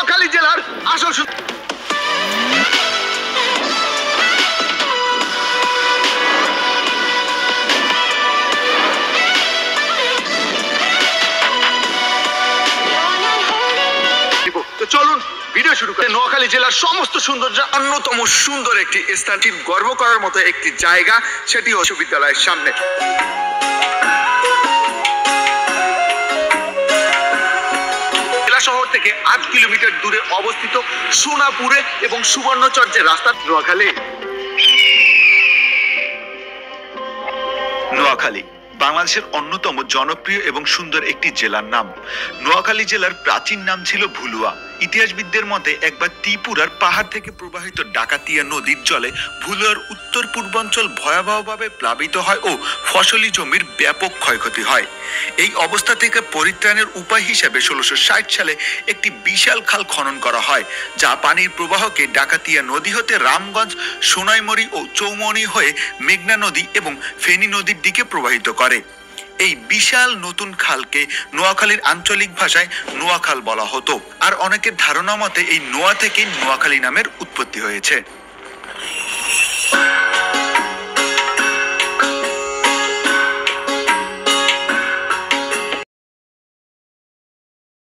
নোয়াখালী জেলার আসল চলুন ভিডিও শুরু করে। নোয়াখালী জেলার সমস্ত সৌন্দর্য অন্যতম সুন্দর একটি স্থানটি গর্ব করার মতো একটি জায়গা, সেটি বিশ্ববিদ্যালয়ের সামনে। জেলা শহর থেকে 8 কিলোমিটার দূরে অবস্থিত সোনাপুরে এবং সুবর্ণচর্যের রাস্তা নোয়াখালী বাংলাদেশের অন্যতম জনপ্রিয় এবং সুন্দর একটি জেলার নাম। নোয়াখালী জেলার প্রাচীন নাম ছিল ভুলুয়া। ইতিহাসবিদদের মতে একবার ত্রিপুরার পাহাড় থেকে প্রবাহিত ডাকাতিয়া নদীর জলে ভুলুয়ার উত্তর পূর্বাঞ্চল ভয়াবহভাবে প্লাবিত হয় ও ফসলি জমির ব্যাপক ক্ষয়ক্ষতি হয়। এই অবস্থা থেকে পরিত্রাণের উপায় হিসেবে 1660 সালে একটি বিশাল খাল খনন করা হয়, যা পানির প্রবাহকে ডাকাতিয়া নদী হতে রামগঞ্জ, সোনাইমুড়ি ও চৌমনি হয়ে মেঘনা নদী এবং ফেনী নদীর দিকে প্রবাহিত করে। এই বিশাল নতুন খালকে নোয়াখালীর আঞ্চলিক ভাষায় নোয়াখাল বলা হতো, আর অনেকের ধারণা মতে এই নোয়া থেকেই নোয়াখালী নামের উৎপত্তি হয়েছে।